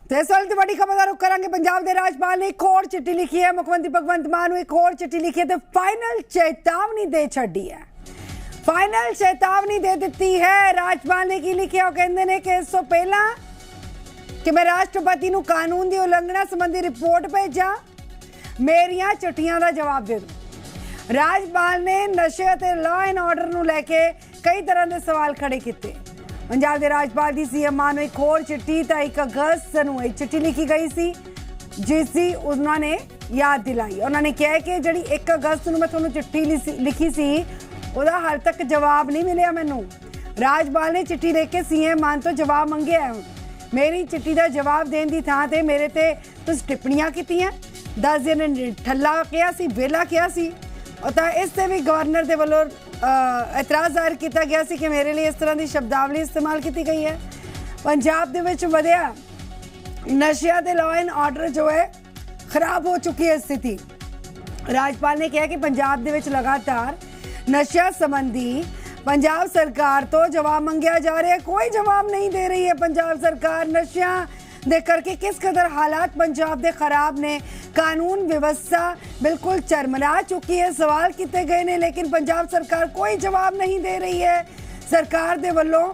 तो इस वाली बड़ी खबर का रुख करांगे। पंजाब के राज्यपाल ने एक होर चिट्ठी लिखी है, मुख्यमंत्री भगवंत मान को एक होर चिट्ठी लिखी है तो फाइनल चेतावनी दे छड़ी है। फाइनल चेतावनी दे दी है। राज्यपाल ने की लिखिया, कहते हैं कि इस तो पहला कि मैं राष्ट्रपति को कानून की उल्लंघना संबंधी रिपोर्ट भेजा, मेरिया चिट्ठियां का जवाब दे दो। राज्यपाल ने नशे और लॉ एंड ऑर्डर को लैके कई तरह के सवाल खड़े किए। पंजाब के राज्यपाल की सीएम मान एक होर चिट्ठी तो 1 अगस्त को एक चिट्ठी लिखी गई सी, जिसकी उन्होंने याद दिलाई। उन्होंने कहा कि जी 1 अगस्त को मैं थोड़ा चिट्ठी लिखी सी, उसका हाल तक जवाब नहीं मिले मैनू। राज्यपाल ने चिट्ठी लिख के सीएम मान तो जवाब मंगे है। मेरी चिट्ठी का जवाब देने की थां ते मेरे ते तुस टिप्पणियां कीतियां, 10 दिन ठल्ला किया सी, वेला किया सी, और इस ते भी गवर्नर के वालों एतराज़ जाहिर किया गया सी कि मेरे लिए इस तरह की शब्दावली इस्तेमाल की गई है। पंजाब दे विच वधिया नशिया ते लॉ एंड ऑर्डर जो है खराब हो चुकी है स्थिति। राज्यपाल ने कहा कि पंजाब दे विच लगातार नशिया संबंधी पंजाब सरकार तो जवाब मंगया जा रहा है, कोई जवाब नहीं दे रही है पंजाब सरकार। नशिया दे करके किस कदर हालात पंजाब दे खराब ने, कानून व्यवस्था बिल्कुल चरमरा चुकी है, सवाल किए गए ने, लेकिन पंजाब सरकार कोई जवाब नहीं दे रही है। सरकार दे वल्लों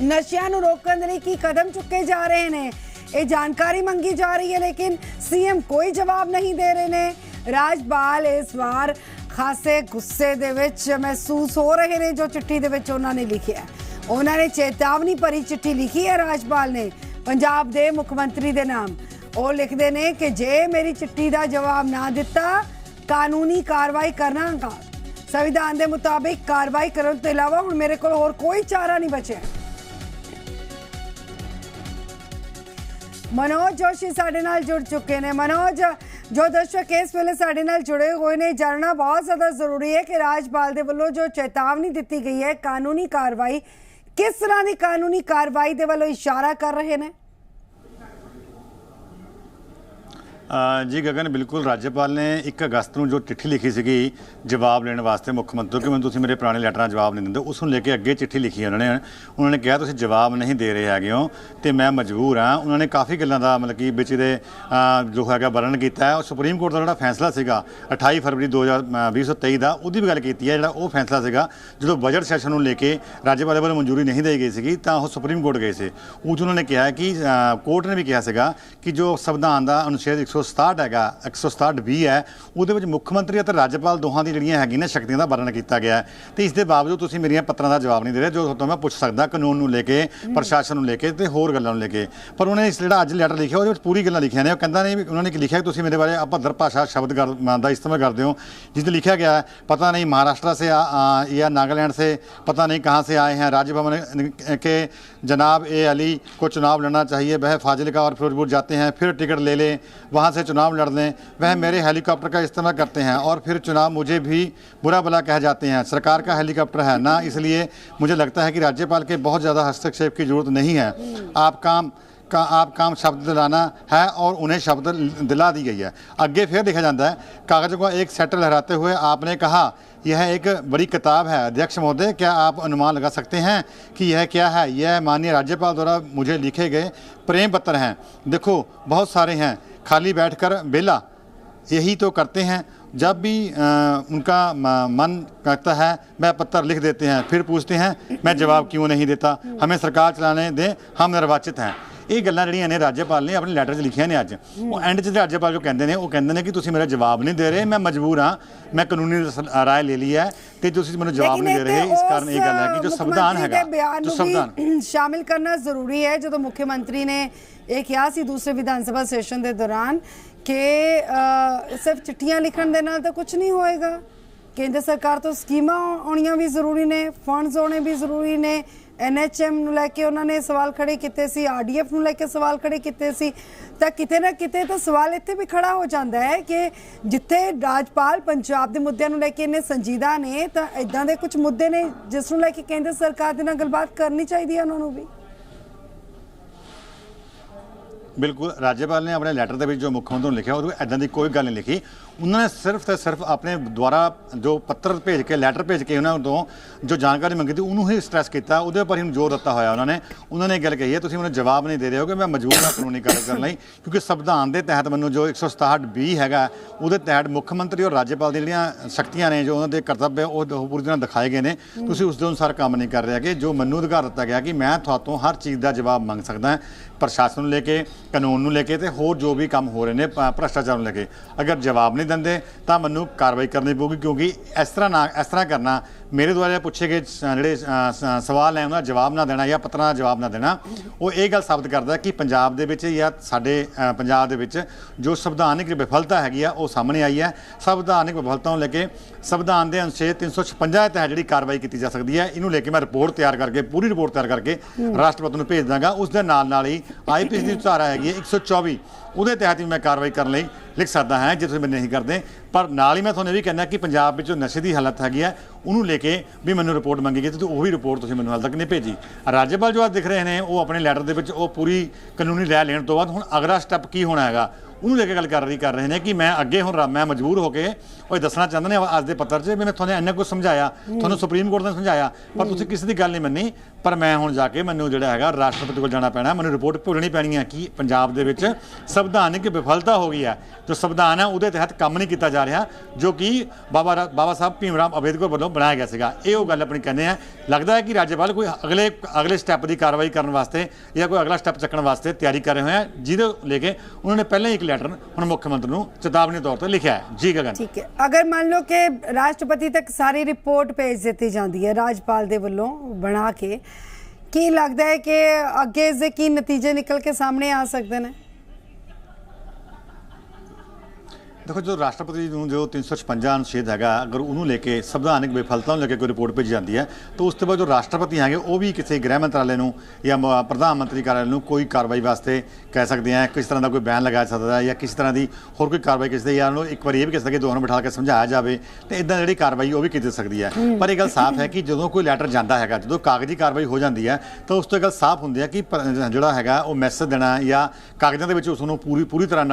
नशिया नूं रोकण लई की कदम चुके जा रहे हैं, ये जानकारी मंगी जा रही है, लेकिन सीएम कोई जवाब नहीं दे रहे ने। राज्यपाल इस बार खासे गुस्से दे विच महसूस हो रहे हैं। जो चिट्ठी दे विच उन्होंने लिखिया, उन्होंने चेतावनी भरी चिट्ठी लिखी है राज्यपाल ने पंजाब के मुख्यमंत्री के नाम। वो लिखते हैं कि जे मेरी चिट्ठी का जवाब ना दिता, कानूनी कार्रवाई करना, संविधान के मुताबिक कार्रवाई करने के अलावा हुण मेरे को होर कोई चारा नहीं बचा। मनोज जोशी साडे नाल जुड़ चुके हैं। मनोज, जो दर्शक इस वेले साडे नाल जुड़े हुए ने, जानना बहुत ज़्यादा जरूरी है कि राज्यपाल दे वल्लों जो चेतावनी दी गई है कानूनी कार्रवाई, किस तरह की कानूनी कार्रवाई दे वल्लों इशारा कर रहे हैं? जी गगन, बिल्कुल राज्यपाल ने 1 अगस्त को जो चिट्ठी लिखी सी जवाब लेने वास्ते मुख्यमंत्री कि मैं तुम मेरे पुराने लैटरां जवाब नहीं देंगे, उसको लेके अगे चिट्ठी लिखी उन्होंने कहा तुम जवाब नहीं दे रहे है हो तो मैं मजबूर हाँ। उन्होंने काफ़ी गलों का मतलब कि बिच जो है वर्णन किया है। और सुप्रीम कोर्ट का जो फैसला सीगा 28 फरवरी 2023 का, उसकी भी गल की है। जो फैसला सीगा जो बजट सैशन को लेके राज्यपाल वालों मंजूरी नहीं दी गई सी तो सुप्रीम कोर्ट गए थे। उस उन्होंने कहा कि कोर्ट ने भी कहा सीगा कि जो संविधान का अनुच्छेद 167 हैगा 167B है, वो मुख्यमंत्री और राज्यपाल दोहां दी जिहड़ियां हैगियां शक्तियां का वर्णन किया गया है। तो इस दे बावजूद तुसीं मेरियां पत्रां का जवाब नहीं दे रहे, जो तो मैं पूछ सकदा कानून को लेके, प्रशासन को लेके तो होर गल्लां लेके। पर उन्होंने इस जिहड़ा अज लैटर लिखिया वो पूरी गल्लां लिखियां ने। कहंदा नहीं, उन्होंने लिखिया कि तुसीं मेरे बारे अभद्र भाषा शब्द का इस्तेमाल करते हो, जिसमें लिखा गया है पता नहीं महाराष्ट्र से या नागालैंड से पता नहीं कहाँ से आए हैं। राज्यभवन के जनाब ए अली को चुनाव लड़ना चाहिए, वह फाजिलका और फिरोजपुर जाते हैं, फिर टिकट ले लें, वहाँ से चुनाव लड़ लें, वह मेरे हेलीकॉप्टर का इस्तेमाल करते हैं और फिर चुनाव मुझे भी बुरा भला कह जाते हैं। सरकार का हेलीकॉप्टर है ना, इसलिए मुझे लगता है कि राज्यपाल के बहुत ज़्यादा हस्तक्षेप की जरूरत नहीं है। आप काम शब्द दिलाना है और उन्हें शब्द दिला दी गई है। आगे फिर देखा जाता है कागज़ों का एक सेट लहराते हुए आपने कहा यह एक बड़ी किताब है। अध्यक्ष महोदय, क्या आप अनुमान लगा सकते हैं कि यह क्या है? यह माननीय राज्यपाल द्वारा मुझे लिखे गए प्रेम पत्र हैं। देखो बहुत सारे हैं, खाली बैठकर बेला यही तो करते हैं। जब भी उनका मन करता है वह पत्र लिख देते हैं, फिर पूछते हैं मैं जवाब क्यों नहीं देता, हमें सरकार चलाने दें, हम निर्वाचित हैं। ये गल्लां जिहड़ियां ने राज्यपाल ने अपने लैटर 'च लिखियां ने। अज वो एंड 'च राज्यपाल जो कहते हैं वो कहते हैं कि तुसीं मेरा जवाब नहीं दे रहे, मैं मजबूर हाँ, मैं कानूनी राय ले ली है तो तुसीं मैनूं जवाब नहीं दे रहे। इस कारण ये गल है कि जो संविधान है जो संविधान शामिल करना जरूरी है। जो मुख्यमंत्री ने यह कहा सी दूसरे विधानसभा सैशन के दौरान कि सिर्फ चिट्ठियां लिखण दे नाल तो कुछ नहीं होएगा, केंद्र सरकार तो स्कीमां आउणियां भी जरूरी ने, फंड्स होने भी जरूरी ने। NHM ਨੂੰ ਲੈ ਕੇ ਉਹਨਾਂ ਨੇ सवाल खड़े किए सी, RDF ਨੂੰ ਲੈ ਕੇ सवाल खड़े किए सी। तो किते ना किते तो सवाल इत्थे भी खड़ा हो जाता है कि जिथे राज्यपाल पंजाब के मुद्दों को लैके इन्ने संजीदा ने, तो इदां दे कुछ मुद्दे ने जिस नूं लैके केंद्र सरकार दे नाल गलबात करनी चाहिए उन्होंने भी। ਬਿਲਕੁਲ ਰਾਜਪਾਲ ਨੇ ਆਪਣੇ ਲੈਟਰ ਦੇ ਵਿੱਚ ਜੋ ਮੁੱਖ ਮੰਤਰੀ ਨੂੰ ਲਿਖਿਆ ਉਹਦੇ ਇਦਾਂ ਦੀ ਕੋਈ ਗੱਲ ਨਹੀਂ ਲਿਖੀ। ਉਹਨਾਂ ਨੇ ਸਿਰਫ ਤੇ ਸਿਰਫ ਆਪਣੇ ਦੁਆਰਾ ਜੋ ਪੱਤਰ ਭੇਜ ਕੇ ਲੈਟਰ ਭੇਜ ਕੇ ਉਹਨਾਂ ਤੋਂ ਜੋ ਜਾਣਕਾਰੀ ਮੰਗੀ ਸੀ ਉਹਨੂੰ ਹੀ ਸਟ੍ਰੈਸ ਕੀਤਾ, ਉਹਦੇ ਉੱਪਰ ਹੀ ਜ਼ੋਰ ਦਿੱਤਾ ਹੋਇਆ ਉਹਨਾਂ ਨੇ ਗੱਲ ਕਹੀ ਹੈ ਤੁਸੀਂ ਮੈਨੂੰ ਜਵਾਬ ਨਹੀਂ ਦੇ ਰਹੇ ਹੋ ਕਿ ਮੈਂ ਮਜਬੂਰ ਹਾਂ ਕਾਨੂੰਨੀ ਕਾਰਵਾਈ ਕਰਨ ਲਈ, ਕਿਉਂਕਿ ਸੰਵਿਧਾਨ ਦੇ ਤਹਿਤ ਮੈਨੂੰ ਜੋ 167(b) ਹੈਗਾ ਉਹਦੇ ਤਹਿਤ ਮੁੱਖ ਮੰਤਰੀ ਔਰ ਰਾਜਪਾਲ ਦੀਆਂ ਜਿਹੜੀਆਂ ਸ਼ਕਤੀਆਂ ਨੇ ਜੋ ਉਹਨਾਂ ਦੇ ਕਰਤੱਵ ਹੈ ਉਹ ਪੂਰੀ ਤਰ੍ਹਾਂ ਦਿਖਾਏ ਗਏ ਨੇ। ਤੁਸੀਂ ਉਸ ਦੇ ਅਨੁਸਾਰ ਕੰਮ ਨਹੀਂ ਕਰ ਰਹੇ ਕਿ ਜੋ ਮੈਨੂੰ ਅਧਿਕਾਰ ਦਿੱਤਾ ਗਿਆ ਕਿ ਮੈਂ ਤੁਹਾਤੋਂ ਹਰ ਚੀਜ਼ ਦਾ ਜਵਾਬ ਮੰਗ ਸਕਦਾ, ਪ੍ਰਸ਼ਾਸਨ ਨੂੰ ਲੈ ਕੇ, ਕਾਨੂੰਨ ਨੂੰ ਲੈ ਕੇ ਤੇ ਹੋਰ ਜੋ ਵੀ ਕੰਮ ਹੋ ਰਹੇ ਨੇ ਭ੍ਰਸ਼ਟਾਚਾਰ ਨੂੰ ਲੈ ਕੇ। ਅਗਰ ਜਵਾਬ ਨਹੀਂ ਦਿੰਦੇ ਤਾਂ ਮੈਨੂੰ ਕਾਰਵਾਈ ਕਰਨੀ ਪਊਗੀ, ਕਿਉਂਕਿ ਇਸ ਤਰ੍ਹਾਂ ਕਰਨਾ ਮੇਰੇ ਦੁਆਰਾ ਪੁੱਛੇ ਗਏ ਜਿਹੜੇ ਸਵਾਲ ਹੈ ਉਹਨਾਂ ਦਾ ਜਵਾਬ ਨਾ ਦੇਣਾ ਜਾਂ ਪੱਤਰਾਂ ਦਾ ਜਵਾਬ ਨਾ ਦੇਣਾ, ਉਹ ਇਹ ਗੱਲ ਸਾਬਤ ਕਰਦਾ ਕਿ ਪੰਜਾਬ ਦੇ ਵਿੱਚ ਜਾਂ ਸਾਡੇ ਪੰਜਾਬ ਦੇ ਵਿੱਚ ਜੋ ਸੰਵਿਧਾਨਿਕ ਵਿਫਲਤਾ ਹੈਗੀ ਆ ਉਹ ਸਾਹਮਣੇ ਆਈ ਹੈ। ਸੰਵਿਧਾਨਿਕ ਵਿਫਲਤਾ ਨੂੰ ਲੈ ਕੇ ਸੰਵਿਧਾਨ ਦੇ ਅਨੁਛੇਦ 356 ਦੇ ਤਹਿਤ ਜਿਹੜੀ ਕਾਰਵਾਈ ਕੀਤੀ ਜਾ ਸਕਦੀ ਹੈ, ਇਹਨੂੰ ਲੈ ਕੇ ਮੈਂ ਰਿਪੋਰਟ ਤਿਆਰ ਕਰਕੇ ਪੂਰੀ ਰਿਪੋਰਟ ਤਿਆਰ ਕਰਕੇ ਰਾਸ਼ਟਰਪਤੀ ਨੂੰ ਭੇਜ ਦਾਂਗਾ। ਉਸ ਦੇ ਨਾਲ ਹੀ IPC ਦੀ ਧਾਰਾ ਹੈਗੀ ਹੈ 124, ਉਹਦੇ ਤਹਿਤ ਵੀ ਮੈਂ ਕਾਰਵਾਈ ਕਰਨ ਲਈ ਲਿਖ ਸਕਦਾ ਹਾਂ ਜੇ ਤੁਸੀਂ ਮੈਨੂੰ ਨਹੀਂ ਕਰਦੇ। ਪਰ ਨਾਲ ਹੀ ਮੈਂ ਤੁਹਾਨੂੰ ਇਹ ਵੀ ਕਹਿੰਦਾ ਕਿ ਪੰਜਾਬ ਵਿੱਚ ਜੋ ਨਸ਼ੇ ਦੀ ਹਾਲਤ ਹੈਗੀ ਹੈ ਉਹਨੂੰ ਲੈ ਕੇ ਵੀ ਮੈਨੂੰ ਰਿਪੋਰਟ ਮੰਗੀ ਗਈ ਤੇ ਉਹ ਵੀ ਰਿਪੋਰਟ ਤੁਸੀਂ ਮੈਨੂੰ ਹਾਲ ਤੱਕ ਨਹੀਂ ਭੇਜੀ। ਰਾਜਪਾਲ ਜੋ ਅੱਜ ਦਿਖ ਰਹੇ ਨੇ ਉਹ ਆਪਣੇ ਲੈਟਰ ਦੇ ਵਿੱਚ ਉਹ ਪੂਰੀ ਕਾਨੂੰਨੀ ਰਾਇ ਲੈਣ ਤੋਂ ਬਾਅਦ ਹੁਣ ਅਗਲਾ ਸਟੈਪ ਕੀ ਹੋਣਾ ਹੈਗਾ ਉਹਨੂੰ ਲੈ ਕੇ ਗੱਲ ਕਰ ਰਹੇ ਨੇ ਕਿ ਮੈਂ ਅੱਗੇ ਹੁਣ ਮੈਂ ਮਜਬੂਰ ਹੋ ਕੇ ਉਹ ਦੱਸਣਾ ਚਾਹੁੰਦੇ ਨੇ ਅੱਜ ਦੇ ਪੱਤਰ 'ਚ ਵੀ ਮੈਂ ਤੁਹਾਨੂੰ ਇੰਨਾ ਕੁਝ ਸਮਝਾਇਆ, ਤੁਹਾਨੂੰ ਸੁਪਰੀਮ ਕੋਰਟ ਨੇ ਸਮਝਾਇਆ, ਪਰ ਤੁਸੀਂ ਕਿਸੇ ਦੀ ਗੱਲ ਨਹੀਂ ਮੰਨੀ। ਪਰ ਮੈਂ ਹੁਣ ਜਾ ਕੇ ਮੈਨੂੰ ਜਿਹੜਾ ਹੈਗਾ ਰਾਸ਼ਟਰਪਤੀ ਕੋਲ ਜਾਣਾ ਪੈਣਾ, ਮੈਨੂੰ ਰਿਪੋਰਟ ਭੁਗਤਣੀ ਪੈਣੀ ਹੈ ਕਿ ਪੰਜਾਬ ਦੇ ਵਿੱਚ ਸੰਵਿਧਾਨਿਕ ਵਿਫਲਤਾ ਹੋ ਗਈ ਹੈ, ਜੋ ਸੰਵਿਧਾਨ ਹੈ ਉਹਦੇ ਤਹਿਤ ਕੰਮ ਨਹੀਂ ਕੀਤਾ ਜਾ ਰਿਹਾ ਜੋ ਕਿ ਬਾਬਾ ਸਾਹਿਬ ਭੀਮ ਰਾਓ ਅੰਬੇਦਕਰ ਵੱਲੋਂ ਬਣਾਇਆ ਗਿਆ ਸੀਗਾ। ਇਹ ਉਹ ਗੱਲ ਆਪਣੀ ਕਹਿੰਦੇ ਆ। ਲੱਗਦਾ ਹੈ ਕਿ ਰਾਜਪਾਲ ਕੋਈ ਅਗਲੇ ਸਟੈਪ ਦੀ ਕਾਰਵਾਈ ਕਰਨ ਵਾਸਤੇ ਜਾਂ ਕੋਈ ਅਗਲਾ ਸਟੈਪ ਚੱਕਣ ਵਾਸਤੇ ਤਿਆਰੀ ਕਰ ਰਹੇ ਹੋਏ ਆ, ਜਿਹਦੇ ਲੈ ਕੇ ਉਹਨਾਂ ਨੇ ਪਹਿਲਾਂ ਹੀ ਇੱਕ ਲੈਟਰ ਹੁਣ ਮੁੱਖ ਮੰਤਰੀ ਨੂੰ ਚੇਤਾਵਨੀ ਤੌਰ ਤੇ ਲਿਖਿਆ ਹੈ। ਜੀ ਗगन, ठीक है, अगर मान लो कि राष्ट्रपति तक सारी रिपोर्ट भेज दी जाती है राजपाल दे वल्लों बना के, की लगता है कि अगे इसके की नतीजे निकल के सामने आ सकते हैं? देखो जो राष्ट्रपति जो 356 अनुच्छेद हैगा अगर उन्होंने लेके संवैधानिक विफलता लेके कोई रिपोर्ट भेजी जाती है तो उसके बाद जो राष्ट्रपति हैं वो भी किसी गृह मंत्रालय नूं या प्रधानमंत्री कार्यालय नूं कोई कार्रवाई वास्ते कह सकते हैं, किस तरह का कोई बयान लगा सकता है या किस तरह की होर कोई कार्रवाई किसी या एक बार ये भी कह सकते दोनों बिठा के समझाया जाए तो इदा जी कार्रवाई वो भी की जा सकती है। पर यह गल साफ है कि जो कोई लैटर जाता है जो कागजी कार्रवाई हो जाती है तो उस तो गल साफ होंगी है कि जोड़ा है वो मैसेज देना या कागज़ों के उसनों पूरी तरह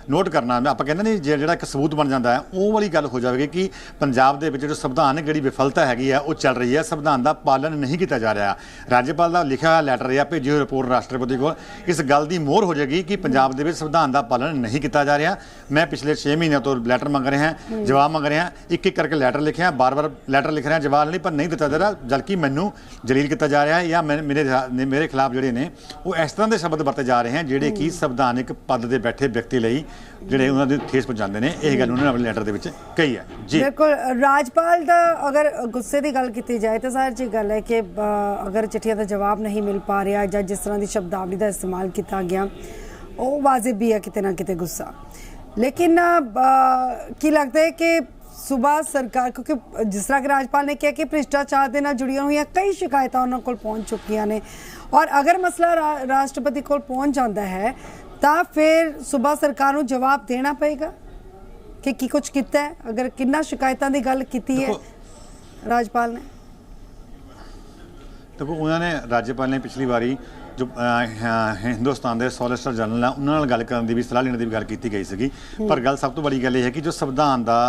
नोट करना आप कहते नहीं जो एक सबूत बन जाता है वो वाली गल हो जाएगी कि पंजाब दे विच जो संविधानिक जी विफलता हैगी है वो चल रही है, संविधान का पालन नहीं किया जा रहा। राज्यपाल का लिखा हुआ लैटर या भेजी हुई रिपोर्ट राष्ट्रपति को इस गल की मोहर हो जाएगी कि पंजाब दे विच संविधान का पालन नहीं किया जा रहा। मैं पिछले 6 महीनों तो लैटर मंग रहे हैं, जवाब मंग रहे हैं, एक एक करके लैटर लिखे हैं, बार बार लैटर लिख रहे हैं, जवाब नहीं पर नहीं दिता जा रहा, जबकि मैनू जलील किया जा रहा है या मेरे खिलाफ जोड़े ने वो इस तरह के शब्द वरते जा रहे हैं जोड़े कि संविधानिक पद से बैठे व्यक्ति लिए जोड़े उन्होंने ठेस पहुँचाते हैं। यह गल उन्होंने अपने लैटर के कही है। जी बिल्कुल, राजपाल का अगर गुस्से की गल की जाए तो सारी जी गल है कि अगर चिट्ठियां का जवाब नहीं मिल पा रहा या जिस तरह की शब्दावली का इस्तेमाल किया गया वो वाजिब भी है किते ना किते गुस्सा, लेकिन की लगता है कि सूबा सरकार क्योंकि जिस तरह के राजपाल ने कहा कि भ्रिष्टाचार के नाल जुड़िया हुई कई शिकायत उन्होंने को पहुँच चुकिया ने और अगर मसला राष्ट्रपति को पहुँच जाता है तो फिर सूबा सरकार को जवाब देना पेगा कि कुछ किया है, अगर किन्ना शिकायतों की गल की है राजपाल ने। देखो उन्होंने राज्यपाल ने पिछली बारी जो हिंदुस्तान के सॉलिसिटर जनरल है उन्होंने गल करने की भी सलाह लेने की भी गल की गई सी। पर गल सब तो बड़ी गल यह है कि जो संविधान का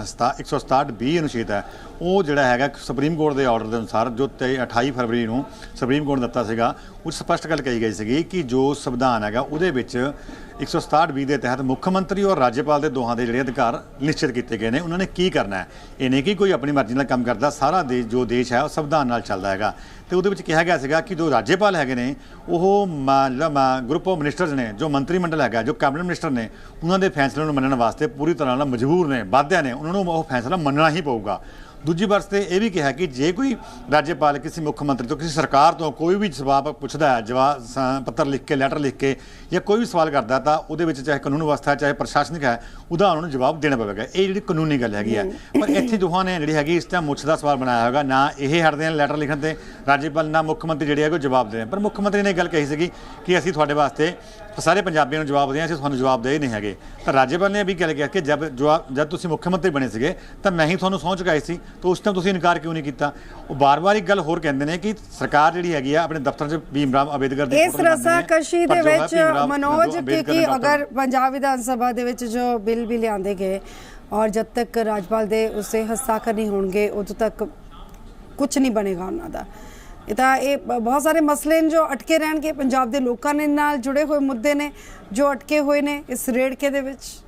167(b) अनुच्छेद है वो जोड़ा है सुप्रीम कोर्ट के ऑर्डर के अनुसार जो 28 फरवरी को सुप्रीम कोर्ट ने दिता सीगा उस स्पष्ट गल कही गई सी कि जो संविधान है वो 167(b) के तहत मुख्यमंत्री और राज्यपाल के दोहां के जोड़े अधिकार निश्चित किए गए हैं। उन्होंने की करना है, ये नहीं कि कोई अपनी मर्जी नाल काम करता, सारा देश जो देश है वो संविधान नाल चलता है। तो वो कहा गया सीगा कि जो राज्यपाल है वो ग्रुप ऑफ मिनिस्टर्स ने जो मंत्रीमंडल है जो कैबिनेट मिनिस्टर ने उन्होंने फैसले मनने वास्ते पूरी तरह मजबूर ने, बाध्य ने, उन्होंने वो फैसला मनना ही पऊगा। दूजी वास्ते यह भी कहा कि जे कोई राज्यपाल किसी मुख्यमंत्री तो किसी सरकार तो कोई भी जवाब पूछता है, जवाब पत्र लिख के लैटर लिख के या कोई भी सवाल करता तो वो चाहे कानून व्यवस्था है चाहे प्रशासनिक है उसका उन्होंने जवाब देना पवेगा। ये जी कानूनी गल हैगी है। पर इतने दोहां ने जी इस टाइम मुछ का सवाल बनाया होगा ना ये हटते हैं लैटर लिखण से राज्यपाल ना मुख्यमंत्री जी है जवाब दे रहे। पर मुख्यमंत्री ने गल कही सी कि असीं तुहाडे वास्ते ਸਾਰੇ ਪੰਜਾਬੀਆਂ ਨੂੰ ਜਵਾਬ ਦੇ ਅਸੀਂ ਤੁਹਾਨੂੰ ਜਵਾਬ ਦੇ ਹੀ ਨਹੀਂ ਹੈਗੇ। ਤਾਂ ਰਾਜਪਾਲ ਨੇ ਵੀ ਗੱਲ ਕਿਹਾ ਕਿ ਜਦ ਤੁਸੀਂ ਮੁੱਖ ਮੰਤਰੀ ਬਣੇ ਸੀਗੇ ਤਾਂ ਮੈਂ ਹੀ ਤੁਹਾਨੂੰ ਸਹੁੰ ਚੁਕਾਈ ਸੀ, ਤਾਂ ਉਸ ਟਾਈਮ ਤੁਸੀਂ ਇਨਕਾਰ ਕਿਉਂ ਨਹੀਂ ਕੀਤਾ। ਉਹ ਬਾਰ-ਬਾਰ ਇੱਕ ਗੱਲ ਹੋਰ ਕਹਿੰਦੇ ਨੇ ਕਿ ਸਰਕਾਰ ਜਿਹੜੀ ਹੈਗੀ ਆ ਆਪਣੇ ਦਫ਼ਤਰ 'ਚ ਭੀਮ ਰਾਵ ਅੰਬੇਦਕਰ ਦੀ ਇਸ ਰਸਾਕਸ਼ੀ ਦੇ ਵਿੱਚ ਮਨੋਜ ਕਿ ਅਗਰ ਪੰਜਾਬ ਵਿਧਾਨ ਸਭਾ ਦੇ ਵਿੱਚ ਜੋ ਬਿੱਲ ਵੀ ਲਿਆਂਦੇ ਗਏ ਔਰ ਜਦ ਤੱਕ ਰਾਜਪਾਲ ਦੇ ਉਸੇ ਹਸਤਾਖਰ ਨਹੀਂ ਹੋਣਗੇ ਉਦੋਂ ਤੱਕ ਕੁਝ ਨਹੀਂ ਬਣੇਗਾ ਉਹਨਾਂ ਦਾ। ਇਹ ਬਹੁਤ ਸਾਰੇ ਮਸਲੇ ਨੇ ਜੋ ਅਟਕੇ ਰਹਿਣਗੇ, ਪੰਜਾਬ ਦੇ ਲੋਕਾਂ ਨੇ ਨਾਲ ਜੁੜੇ ਹੋਏ ਮੁੱਦੇ ਨੇ ਜੋ ਅਟਕੇ ਹੋਏ ਨੇ ਇਸ ਰੇੜਕੇ ਦੇ ਵਿੱਚ।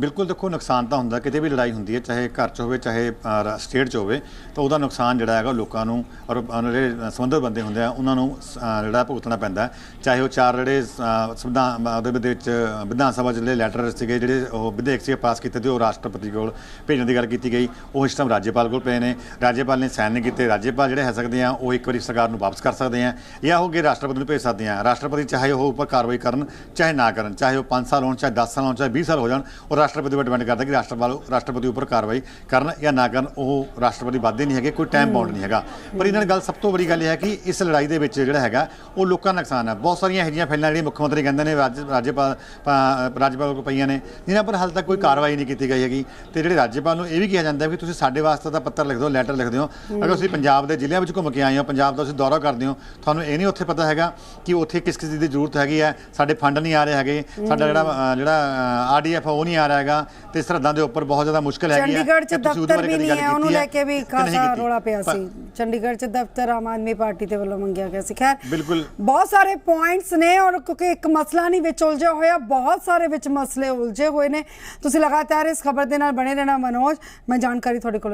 ਬਿਲਕੁਲ ਦੇਖੋ, ਨੁਕਸਾਨ ਤਾਂ ਹੁੰਦਾ, ਕਿਤੇ ਵੀ ਲੜਾਈ ਹੁੰਦੀ ਹੈ, ਚਾਹੇ ਘਰ 'ਚ ਹੋਵੇ ਚਾਹੇ ਸਟੇਟ 'ਚ ਹੋਵੇ, ਤਾਂ ਉਹਦਾ ਨੁਕਸਾਨ ਜਿਹੜਾ ਹੈਗਾ ਲੋਕਾਂ ਨੂੰ ਔਰ ਜਿਹੜੇ ਸੰਬੰਧਿਤ ਬੰਦੇ ਹੁੰਦੇ ਆ ਉਹਨਾਂ ਨੂੰ ਜਿਹੜਾ ਭੁਗਤਣਾ ਪੈਂਦਾ। ਚਾਹੇ ਉਹ ਚਾਰ ਜਿਹੜੇ ਸੰਵਿਧਾਨ ਉਹਦੇ ਵਿੱਚ ਵਿਧਾਨ ਸਭਾ ਜਿਹੜੇ ਲੈਟਰ ਸੀਗੇ ਜਿਹੜੇ ਉਹ ਵਿਧੇਇਕ ਸੀਗੇ ਪਾਸ ਕੀਤੇ ਤੇ ਉਹ ਰਾਸ਼ਟਰਪਤੀ ਕੋਲ ਭੇਜਣ ਦੀ ਗੱਲ ਕੀਤੀ ਗਈ, ਉਹ ਇਸ ਟਾਈਮ ਰਾਜਪਾਲ ਕੋਲ ਪਏ ਨੇ। ਰਾਜਪਾਲ ਨੇ ਸਾਈਨ ਨਹੀਂ ਕੀਤੇ। ਰਾਜਪਾਲ ਜਿਹੜੇ ਹੈ ਸਕਦੇ ਆ ਉਹ ਇੱਕ ਵਾਰੀ ਸਰਕਾਰ ਨੂੰ ਵਾਪਸ ਕਰ ਸਕਦੇ ਆ ਜਾਂ ਉਹ ਅੱਗੇ ਰਾਸ਼ਟਰਪਤੀ ਨੂੰ ਭੇਜ ਸਕਦੇ ਆ। ਰਾਸ਼ਟਰਪਤੀ ਚਾਹੇ ਉਹ ਉੱਪਰ ਕਾਰਵਾਈ ਕਰਨ ਚਾਹੇ ਨਾ ਕਰਨ, ਚਾਹੇ ਉਹ 5 ਸਾਲ ਹੋਣ ਚਾਹੇ 10 ਸਾਲ ਹੋਣ ਚਾਹੇ 20 ਸਾਲ ਹੋ ਜਾਣ, ਉਹ ਰਾਸ਼ਟਰਪਤੀ ਉੱਪਰ ਡਿਪੈਂਡ ਕਰਦਾ ਕਿ ਰਾਸ਼ਟਰਪਤੀ ਉੱਪਰ ਕਾਰਵਾਈ ਕਰਨ ਜਾਂ ਨਾ ਕਰਨ। ਉਹ ਰਾਸ਼ਟਰਪਤੀ ਵੱਧਦੇ ਨਹੀਂ ਹੈਗੇ, ਕੋਈ ਟਾਈਮ ਬਾਉਂਡ ਨਹੀਂ ਹੈਗਾ। ਪਰ ਇਹਨਾਂ ਨਾਲ ਗੱਲ ਸਭ ਤੋਂ ਵੱਡੀ ਗੱਲ ਇਹ ਹੈ ਕਿ ਇਸ ਲੜਾਈ ਦੇ ਵਿੱਚ ਜਿਹੜਾ ਹੈਗਾ ਉਹ ਲੋਕਾਂ ਦਾ ਨੁਕਸਾਨ ਹੈ। ਬਹੁਤ ਸਾਰੀਆਂ ਇਹੋ ਜਿਹੀਆਂ ਫਾਈਲਾਂ ਜਿਹੜੀਆਂ ਮੁੱਖ ਮੰਤਰੀ ਕਹਿੰਦੇ ਨੇ ਰਾਜਪਾਲ ਕੋਲ ਪਈਆਂ ਨੇ ਜਿਨ੍ਹਾਂ ਪਰ ਹਾਲੇ ਤੱਕ ਕੋਈ ਕਾਰਵਾਈ ਨਹੀਂ ਕੀਤੀ ਗਈ ਹੈਗੀ। ਤੇ ਜਿਹੜੇ ਰਾਜਪਾਲ ਨੂੰ ਇਹ ਵੀ ਕਿਹਾ ਜਾਂਦਾ ਕਿ ਤੁਸੀਂ ਸਾਡੇ ਵਾਸਤੇ ਤਾਂ ਪੱਤਰ ਲਿਖ ਦਿਓ, ਲੈਟਰ ਲਿਖ ਦਿਓ। ਅਗਰ ਤੁਸੀਂ ਪੰਜਾਬ ਦੇ ਜ਼ਿਲ੍ਹਿਆਂ ਵਿੱਚ ਘੁੰਮ ਕੇ ਆਏ ਹੋ, ਪੰਜਾਬ ਦਾ ਤੁਸੀਂ ਦੌਰਾ ਕਰਦੇ ਹੋ, ਤੁਹਾਨੂੰ ਇਹ ਨਹੀਂ ਉੱਥੇ ਪਤਾ ਹੈਗਾ ਕਿ ਉੱਥੇ ਕਿਸ ਚੀਜ਼ ਦੀ ਜ਼ਰੂਰਤ ਹੈਗੀ ਹੈ, ਸਾਡੇ ਫੰਡ ਨਹੀਂ ਆ ਰਹੇ ਹੈਗੇ, ਸਾਡਾ ਜਿਹੜਾ RDF ਉਹ ਨਹੀਂ ਆ ਰਿਹਾ ਹੈਗਾ, ਤੇ ਸਰਹੱਦਾਂ ਦੇ ਉੱਪਰ ਬਹੁਤ ਜ਼ਿਆਦਾ ਮੁਸ਼ਕਲ ਹੈਗੀ ਹੈ। ਚੰਡੀਗੜ੍ਹ 'ਚ ਦਫ਼ਤਰ ਵੀ ਨਹੀਂ ਹੈ, ਉਹਨੂੰ ਲੈ ਕੇ ਵੀ ਖਾਸਾ ਰੌਲਾ ਪਿਆ ਸੀ। ਚੰਡੀਗੜ੍ਹ 'ਚ ਦਫ਼ਤਰ ਆਮ ਆਦਮੀ ਪਾਰਟੀ ਦੇ ਵੱਲੋਂ ਮੰਗਿਆ ਗਿਆ ਸੀ। ਖੈਰ ਬਿਲਕੁਲ ਬਹੁਤ ਸਾਰੇ ਪੁਆਇੰਟਸ ਨੇ ਔਰ ਕਿਉਂਕਿ ਇੱਕ ਮਸਲਾ ਨਹੀਂ ਵਿੱਚ ਉਲਝਿਆ ਹੋਇਆ, ਬਹੁਤ ਸਾਰੇ ਵਿੱਚ ਮਸਲੇ ਉਲਝੇ ਹੋਏ ਨੇ। ਤੁਸੀਂ ਲਗਾਤਾਰ ਇਸ ਖਬਰ ਦੇ ਨਾਲ ਬਣੇ ਰਹਿਣਾ ਮਨੋਜ। ਮੈਂ ਜਾਣਕਾਰੀ ਤੁਹਾਡੇ ਕੋਲ